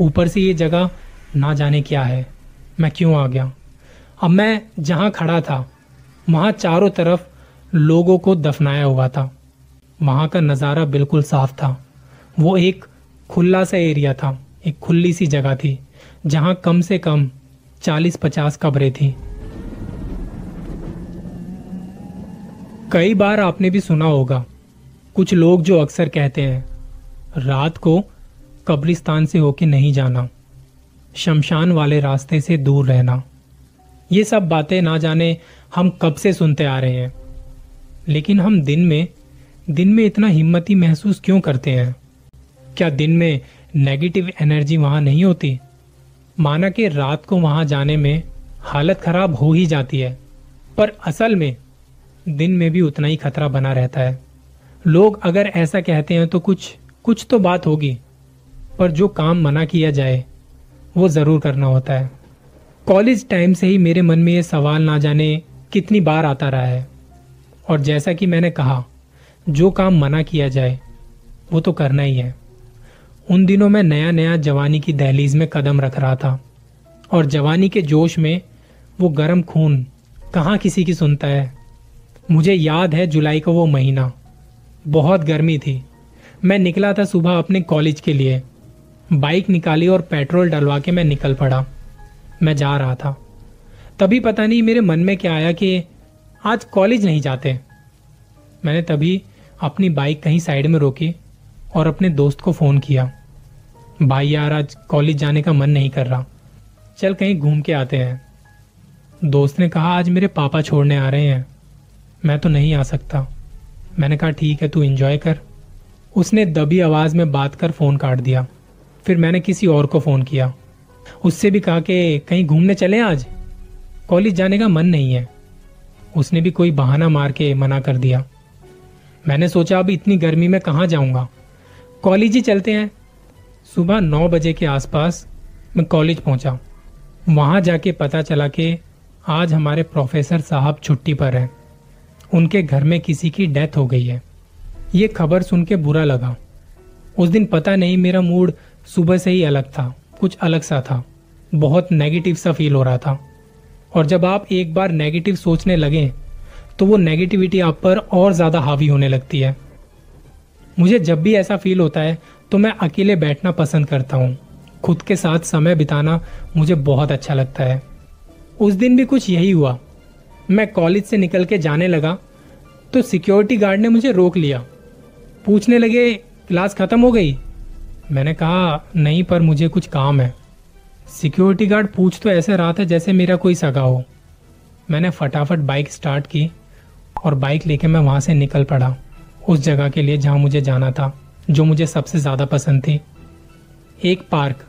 ऊपर से ये जगह ना जाने क्या है, मैं क्यों आ गया। अब मैं जहां खड़ा था वहां चारों तरफ लोगों को दफनाया हुआ था। वहां का नज़ारा बिल्कुल साफ था। वो एक खुला सा एरिया था, एक खुली सी जगह थी जहां कम से कम 40-50 कब्रें थी। कई बार आपने भी सुना होगा कुछ लोग जो अक्सर कहते हैं रात को कब्रिस्तान से होके नहीं जाना, शमशान वाले रास्ते से दूर रहना। ये सब बातें ना जाने हम कब से सुनते आ रहे हैं, लेकिन हम दिन में इतना हिम्मती महसूस क्यों करते हैं? क्या दिन में नेगेटिव एनर्जी वहां नहीं होती? माना कि रात को वहां जाने में हालत खराब हो ही जाती है, पर असल में दिन में भी उतना ही खतरा बना रहता है। लोग अगर ऐसा कहते हैं तो कुछ तो बात होगी, पर जो काम मना किया जाए वो जरूर करना होता है। कॉलेज टाइम से ही मेरे मन में ये सवाल ना जाने कितनी बार आता रहा है, और जैसा कि मैंने कहा, जो काम मना किया जाए वो तो करना ही है। उन दिनों मैं नया नया जवानी की दहलीज में कदम रख रहा था, और जवानी के जोश में वो गर्म खून कहाँ किसी की सुनता है। मुझे याद है जुलाई का वो महीना, बहुत गर्मी थी। मैं निकला था सुबह अपने कॉलेज के लिए। बाइक निकाली और पेट्रोल डलवा के मैं निकल पड़ा। मैं जा रहा था, तभी पता नहीं मेरे मन में क्या आया कि आज कॉलेज नहीं जाते। मैंने तभी अपनी बाइक कहीं साइड में रोकी और अपने दोस्त को फोन किया, भाई यार आज कॉलेज जाने का मन नहीं कर रहा, चल कहीं घूम के आते हैं। दोस्त ने कहा आज मेरे पापा छोड़ने आ रहे हैं, मैं तो नहीं आ सकता। मैंने कहा ठीक है, तू एंजॉय कर। उसने दबी आवाज में बात कर फोन काट दिया। फिर मैंने किसी और को फोन किया, उससे भी कहा कि कहीं घूमने चले, आज कॉलेज जाने का मन नहीं है। उसने भी कोई बहाना मार के मना कर दिया। मैंने सोचा अब इतनी गर्मी में कहाँ जाऊंगा, कॉलेज ही चलते हैं। सुबह 9 बजे के आसपास मैं कॉलेज पहुंचा। वहां जाके पता चला कि आज हमारे प्रोफेसर साहब छुट्टी पर हैं। उनके घर में किसी की डेथ हो गई है। ये खबर सुन के बुरा लगा। उस दिन पता नहीं मेरा मूड सुबह से ही अलग था, कुछ अलग सा था, बहुत नेगेटिव सा फील हो रहा था। और जब आप एक बार नेगेटिव सोचने लगे तो वो नेगेटिविटी आप पर और ज्यादा हावी होने लगती है। मुझे जब भी ऐसा फील होता है तो मैं अकेले बैठना पसंद करता हूँ। खुद के साथ समय बिताना मुझे बहुत अच्छा लगता है। उस दिन भी कुछ यही हुआ। मैं कॉलेज से निकल के जाने लगा तो सिक्योरिटी गार्ड ने मुझे रोक लिया। पूछने लगे क्लास खत्म हो गई? मैंने कहा नहीं, पर मुझे कुछ काम है। सिक्योरिटी गार्ड पूछ तो ऐसे रहा था जैसे मेरा कोई सगा हो। मैंने फटाफट बाइक स्टार्ट की और बाइक लेके मैं वहां से निकल पड़ा उस जगह के लिए जहां मुझे जाना था, जो मुझे सबसे ज्यादा पसंद थी। एक पार्क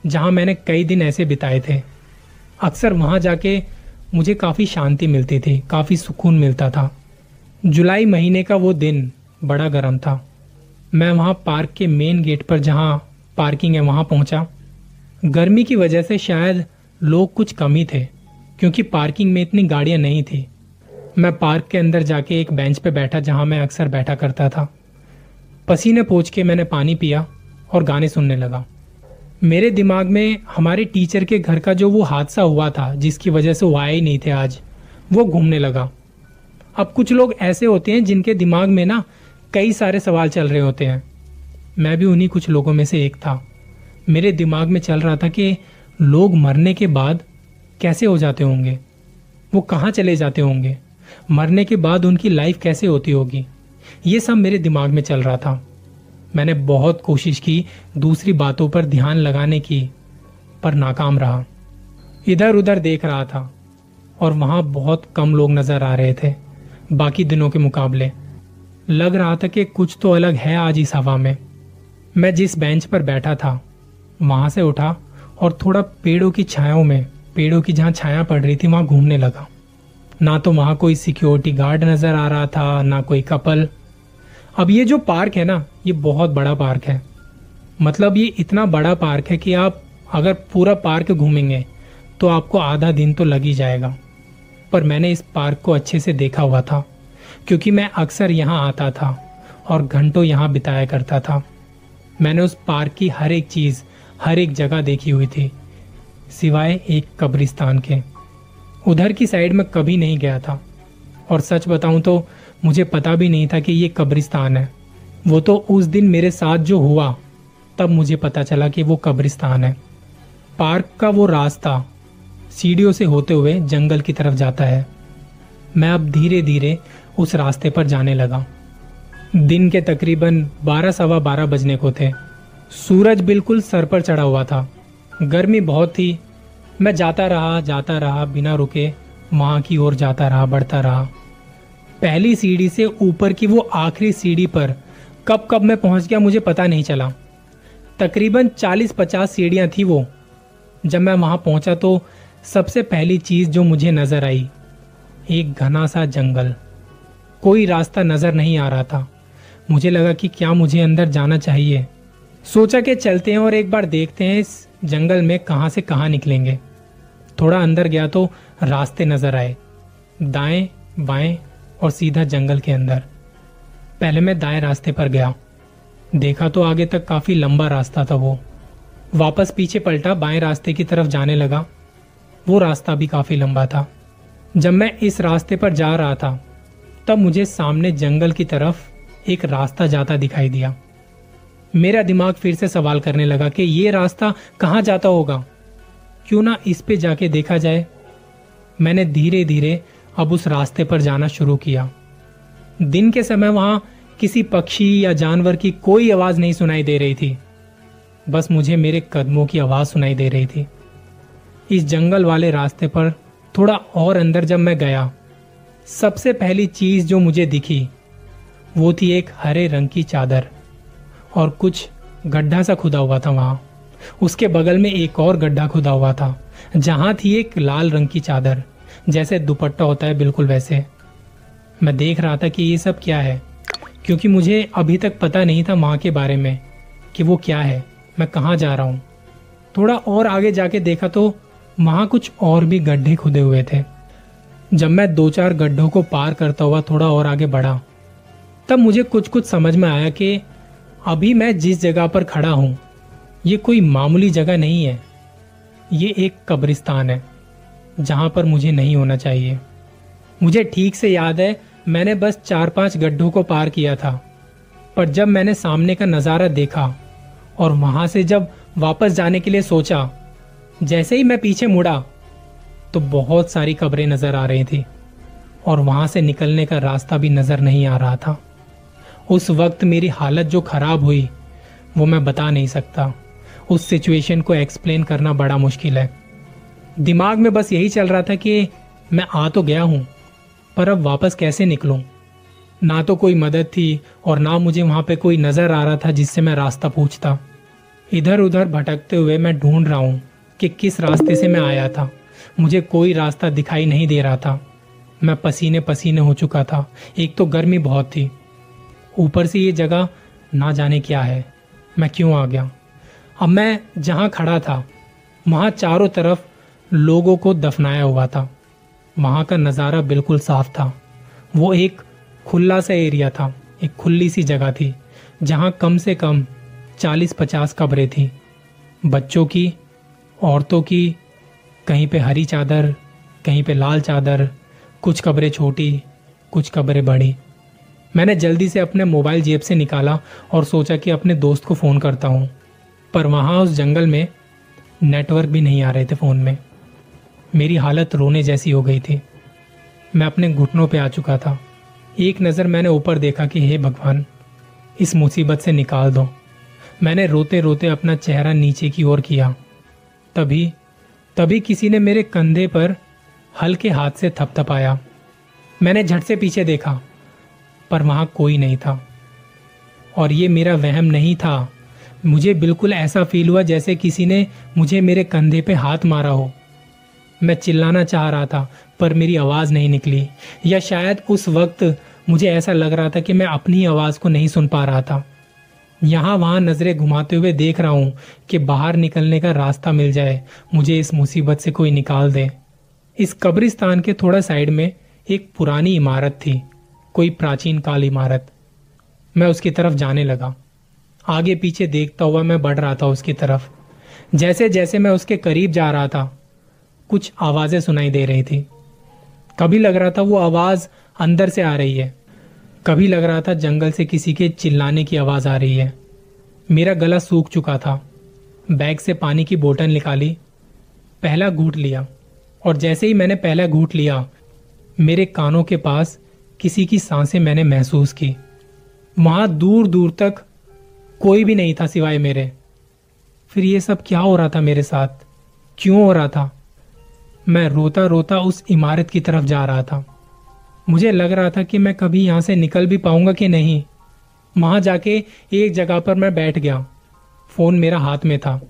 जहां मैंने कई दिन ऐसे बिताए थे। अक्सर वहां जाके मुझे काफी शांति मिलती थी, काफी सुकून मिलता था। जुलाई महीने का वो दिन बड़ा गर्म था। मैं वहां पार्क के मेन गेट पर जहां पार्किंग है वहां पहुंचा। गर्मी की वजह से शायद लोग कुछ कम ही थे, क्योंकि पार्किंग में इतनी गाड़ियां नहीं थी। मैं पार्क के अंदर जाके एक बेंच पे बैठा जहां मैं अक्सर बैठा करता था। पसीने पोंछ के मैंने पानी पिया और गाने सुनने लगा। मेरे दिमाग में हमारे टीचर के घर का जो वो हादसा हुआ था जिसकी वजह से वो आए ही नहीं थे आज, वो घूमने लगा। अब कुछ लोग ऐसे होते हैं जिनके दिमाग में ना कई सारे सवाल चल रहे होते हैं। मैं भी उन्हीं कुछ लोगों में से एक था। मेरे दिमाग में चल रहा था कि लोग मरने के बाद कैसे हो जाते होंगे, वो कहाँ चले जाते होंगे, मरने के बाद उनकी लाइफ कैसे होती होगी। ये सब मेरे दिमाग में चल रहा था। मैंने बहुत कोशिश की दूसरी बातों पर ध्यान लगाने की, पर नाकाम रहा। इधर उधर देख रहा था और वहां बहुत कम लोग नजर आ रहे थे बाकी दिनों के मुकाबले। लग रहा था कि कुछ तो अलग है आज इस हवा में। मैं जिस बेंच पर बैठा था वहां से उठा और थोड़ा पेड़ों की छायाओं में, पेड़ों की जहां छाया पड़ रही थी वहां घूमने लगा। ना तो वहां कोई सिक्योरिटी गार्ड नजर आ रहा था, ना कोई कपल। अब ये जो पार्क है ना, ये बहुत बड़ा पार्क है। मतलब ये इतना बड़ा पार्क है कि आप अगर पूरा पार्क घूमेंगे तो आपको आधा दिन तो लग ही जाएगा। पर मैंने इस पार्क को अच्छे से देखा हुआ था, क्योंकि मैं अक्सर यहाँ आता था और घंटों यहाँ बिताया करता था। मैंने उस पार्क की हर एक चीज हर एक जगह देखी हुई थी, सिवाय एक कब्रिस्तान के। उधर की साइड में कभी नहीं गया था, और सच बताऊं तो मुझे पता भी नहीं था कि ये कब्रिस्तान है। वो तो उस दिन मेरे साथ जो हुआ तब मुझे पता चला कि वो कब्रिस्तान है। पार्क का वो रास्ता सीढ़ियों से होते हुए जंगल की तरफ जाता है। मैं अब धीरे धीरे उस रास्ते पर जाने लगा। दिन के तकरीबन 12 सवा 12 बजने को थे। सूरज बिल्कुल सर पर चढ़ा हुआ था। गर्मी बहुत थी। मैं जाता रहा बिना रुके, वहां की ओर जाता रहा, बढ़ता रहा। पहली सीढ़ी से ऊपर की वो आखिरी सीढ़ी पर कब मैं पहुंच गया मुझे पता नहीं चला। तकरीबन 40-50 सीढ़ियां थी वो। जब मैं वहां पहुंचा तो सबसे पहली चीज जो मुझे नजर आई, एक घना सा जंगल। कोई रास्ता नजर नहीं आ रहा था। मुझे लगा कि क्या मुझे अंदर जाना चाहिए। सोचा कि चलते हैं और एक बार देखते हैं इस जंगल में कहां से कहां निकलेंगे। थोड़ा अंदर गया तो रास्ते नजर आए, दाएं बाएं और सीधा जंगल के अंदर। पहले मैं दाएं रास्ते पर गया, देखा तो आगे तक काफी लंबा रास्ता था वो। वापस पीछे पलटा, बाएं रास्ते की तरफ जाने लगा। वो रास्ता भी काफी लंबा था। जब मैं इस रास्ते पर जा रहा था तब मुझे सामने जंगल की तरफ एक रास्ता जाता दिखाई दिया। मेरा दिमाग फिर से सवाल करने लगा कि ये रास्ता कहां जाता होगा, क्यों ना इस पे जाके देखा जाए। मैंने धीरे धीरे अब उस रास्ते पर जाना शुरू किया। दिन के समय वहां किसी पक्षी या जानवर की कोई आवाज नहीं सुनाई दे रही थी, बस मुझे मेरे कदमों की आवाज सुनाई दे रही थी। इस जंगल वाले रास्ते पर थोड़ा और अंदर जब मैं गया, सबसे पहली चीज जो मुझे दिखी वो थी एक हरे रंग की चादर, और कुछ गड्ढा सा खुदा हुआ था वहां। उसके बगल में एक और गड्ढा खुदा हुआ था, जहां थी एक लाल रंग की चादर, जैसे दुपट्टा होता है बिल्कुल वैसे। मैं देख रहा था कि ये सब क्या है, क्योंकि मुझे अभी तक पता नहीं था वहां के बारे में कि वो क्या है, मैं कहाँ जा रहा हूं। थोड़ा और आगे जाके देखा तो वहां कुछ और भी गड्ढे खुदे हुए थे। जब मैं 2-4 गड्ढों को पार करता हुआ थोड़ा और आगे बढ़ा, तब मुझे कुछ समझ में आया कि अभी मैं जिस जगह पर खड़ा हूं ये कोई मामूली जगह नहीं है। ये एक कब्रिस्तान है, जहां पर मुझे नहीं होना चाहिए। मुझे ठीक से याद है, मैंने बस 4-5 गड्ढों को पार किया था, पर जब मैंने सामने का नजारा देखा और वहां से जब वापस जाने के लिए सोचा, जैसे ही मैं पीछे मुड़ा तो बहुत सारी कब्रें नजर आ रही थी, और वहां से निकलने का रास्ता भी नजर नहीं आ रहा था। उस वक्त मेरी हालत जो खराब हुई वो मैं बता नहीं सकता। उस सिचुएशन को एक्सप्लेन करना बड़ा मुश्किल है। दिमाग में बस यही चल रहा था कि मैं आ तो गया हूं, पर अब वापस कैसे निकलूं। ना तो कोई मदद थी और ना मुझे वहां पे कोई नजर आ रहा था जिससे मैं रास्ता पूछता। इधर उधर भटकते हुए मैं ढूंढ रहा हूं कि किस रास्ते से मैं आया था। मुझे कोई रास्ता दिखाई नहीं दे रहा था। मैं पसीने पसीने हो चुका था। एक तो गर्मी बहुत थी, ऊपर से ये जगह ना जाने क्या है, मैं क्यों आ गया। अब मैं जहां खड़ा था वहां चारों तरफ लोगों को दफनाया हुआ था। वहां का नज़ारा बिल्कुल साफ था। वो एक खुला सा एरिया था, एक खुली सी जगह थी जहां कम से कम 40-50 कब्रें थी। बच्चों की, औरतों की, कहीं पे हरी चादर, कहीं पे लाल चादर, कुछ कब्रें छोटी, कुछ कब्रें बड़ी। मैंने जल्दी से अपने मोबाइल जेब से निकाला और सोचा कि अपने दोस्त को फ़ोन करता हूँ, पर वहाँ उस जंगल में नेटवर्क भी नहीं आ रहे थे फ़ोन में। मेरी हालत रोने जैसी हो गई थी। मैं अपने घुटनों पे आ चुका था। एक नज़र मैंने ऊपर देखा कि हे भगवान, इस मुसीबत से निकाल दो। मैंने रोते रोते अपना चेहरा नीचे की ओर किया। तभी किसी ने मेरे कंधे पर हल्के हाथ से थपथपाया। मैंने झट से पीछे देखा, पर वहां कोई नहीं था। और ये मेरा वहम नहीं था। मुझे बिल्कुल ऐसा फील हुआ जैसे किसी ने मुझे मेरे कंधे पे हाथ मारा हो। मैं चिल्लाना चाह रहा था, पर मेरी आवाज नहीं निकली, या शायद उस वक्त मुझे ऐसा लग रहा था कि मैं अपनी आवाज को नहीं सुन पा रहा था। यहां वहां नजरें घुमाते हुए देख रहा हूं कि बाहर निकलने का रास्ता मिल जाए, मुझे इस मुसीबत से कोई निकाल दे। इस कब्रिस्तान के थोड़ा साइड में एक पुरानी इमारत थी, कोई प्राचीन काल इमारत। मैं उसकी तरफ जाने लगा। आगे पीछे देखता हुआ मैं बढ़ रहा था उसकी तरफ। जैसे जैसे मैं उसके करीब जा रहा था कुछ आवाजें सुनाई दे रही थी। कभी लग रहा था वो आवाज अंदर से आ रही है, कभी लग रहा था जंगल से किसी के चिल्लाने की आवाज आ रही है। मेरा गला सूख चुका था। बैग से पानी की बोतल निकाली, पहला घूंट लिया और जैसे ही मैंने पहला घूंट लिया मेरे कानों के पास किसी की सांसें मैंने महसूस की। वहां दूर दूर तक कोई भी नहीं था सिवाय मेरे। फिर ये सब क्या हो रहा था मेरे साथ, क्यों हो रहा था? मैं रोता रोता उस इमारत की तरफ जा रहा था। मुझे लग रहा था कि मैं कभी यहां से निकल भी पाऊंगा कि नहीं। वहां जाके एक जगह पर मैं बैठ गया। फोन मेरा हाथ में था,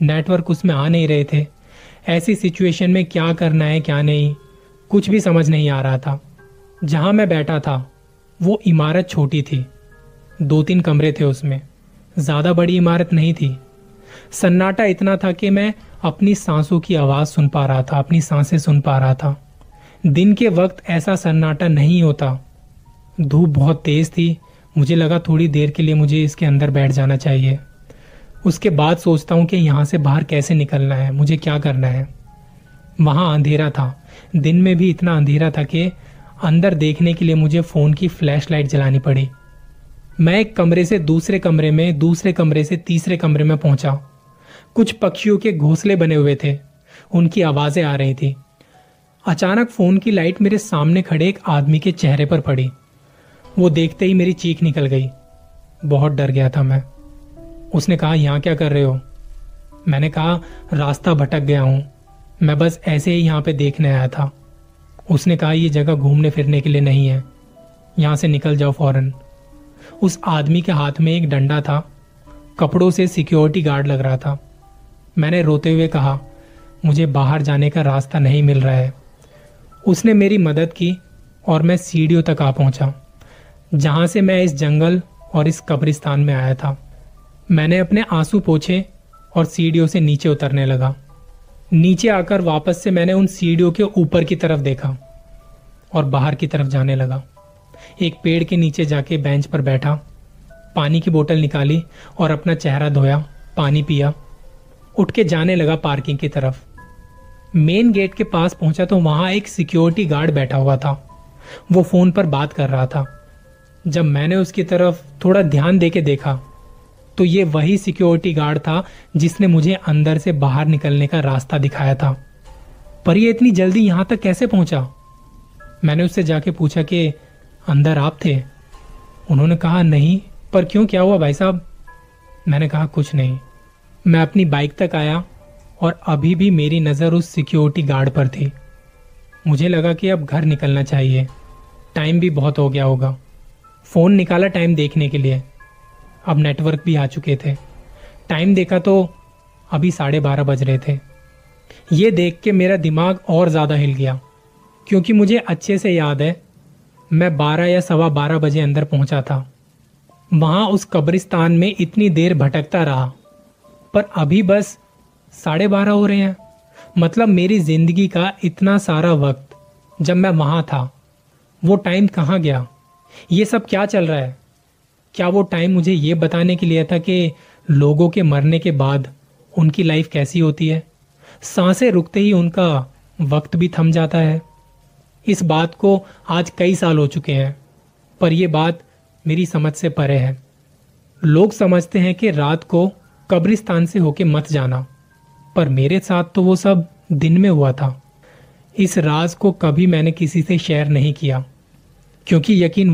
नेटवर्क उसमें आ नहीं रहे थे। ऐसी सिचुएशन में क्या करना है क्या नहीं कुछ भी समझ नहीं आ रहा था। जहां मैं बैठा था वो इमारत छोटी थी, 2-3 कमरे थे उसमें, ज्यादा बड़ी इमारत नहीं थी। सन्नाटा इतना था कि मैं अपनी सांसों की आवाज सुन पा रहा था, अपनी सांसें सुन पा रहा था। दिन के वक्त ऐसा सन्नाटा नहीं होता। धूप बहुत तेज थी। मुझे लगा थोड़ी देर के लिए मुझे इसके अंदर बैठ जाना चाहिए। उसके बाद सोचता हूं कि यहां से बाहर कैसे निकलना है, मुझे क्या करना है। वहां अंधेरा था, दिन में भी इतना अंधेरा था कि अंदर देखने के लिए मुझे फोन की फ्लैश लाइट जलानी पड़ी। मैं एक कमरे से दूसरे कमरे में, दूसरे कमरे से तीसरे कमरे में पहुंचा। कुछ पक्षियों के घोंसले बने हुए थे, उनकी आवाजें आ रही थी। अचानक फोन की लाइट मेरे सामने खड़े एक आदमी के चेहरे पर पड़ी। वो देखते ही मेरी चीख निकल गई। बहुत डर गया था मैं। उसने कहा, यहां क्या कर रहे हो? मैंने कहा, रास्ता भटक गया हूं, मैं बस ऐसे ही यहां पे देखने आया था। उसने कहा, ये जगह घूमने फिरने के लिए नहीं है, यहां से निकल जाओ फौरन। उस आदमी के हाथ में एक डंडा था, कपड़ों से सिक्योरिटी गार्ड लग रहा था। मैंने रोते हुए कहा, मुझे बाहर जाने का रास्ता नहीं मिल रहा है। उसने मेरी मदद की और मैं सीढ़ियों तक आ पहुंचा, जहां से मैं इस जंगल और इस कब्रिस्तान में आया था। मैंने अपने आंसू पोंछे और सीढ़ियों से नीचे उतरने लगा। नीचे आकर वापस से मैंने उन सीढ़ियों के ऊपर की तरफ देखा और बाहर की तरफ जाने लगा। एक पेड़ के नीचे जाके बेंच पर बैठा, पानी की बोतल निकाली और अपना चेहरा धोया, पानी पिया, उठ के जाने लगा पार्किंग की तरफ। मेन गेट के पास पहुंचा तो वहां एक सिक्योरिटी गार्ड बैठा हुआ था। वो फोन पर बात कर रहा था। जब मैंने उसकी तरफ थोड़ा ध्यान देके देखा तो ये वही सिक्योरिटी गार्ड था जिसने मुझे अंदर से बाहर निकलने का रास्ता दिखाया था। पर ये इतनी जल्दी यहां तक कैसे पहुंचा? मैंने उससे जाके पूछा कि अंदर आप थे? उन्होंने कहा, नहीं। पर क्यों, क्या हुआ भाई साहब? मैंने कहा, कुछ नहीं। मैं अपनी बाइक तक आया और अभी भी मेरी नजर उस सिक्योरिटी गार्ड पर थी। मुझे लगा कि अब घर निकलना चाहिए, टाइम भी बहुत हो गया होगा। फोन निकाला टाइम देखने के लिए, अब नेटवर्क भी आ चुके थे। टाइम देखा तो अभी 12:30 बज रहे थे। ये देख के मेरा दिमाग और ज्यादा हिल गया, क्योंकि मुझे अच्छे से याद है मैं 12 या 12:15 बजे अंदर पहुंचा था। वहां उस कब्रिस्तान में इतनी देर भटकता रहा, पर अभी बस 12:30 हो रहे हैं। मतलब मेरी जिंदगी का इतना सारा वक्त जब मैं वहां था, वो टाइम कहाँ गया? ये सब क्या चल रहा है? क्या वो टाइम मुझे ये बताने के लिए था कि लोगों के मरने के बाद उनकी लाइफ कैसी होती है? सांसें रुकते ही उनका वक्त भी थम जाता है। इस बात को आज कई साल हो चुके हैं, पर यह बात मेरी समझ से परे है। लोग समझते हैं कि रात को कब्रिस्तान से होके मत जाना, पर मेरे साथ तो वो सब दिन में हुआ था। इस राज को कभी मैंने किसी से शेयर नहीं किया, क्योंकि यकीन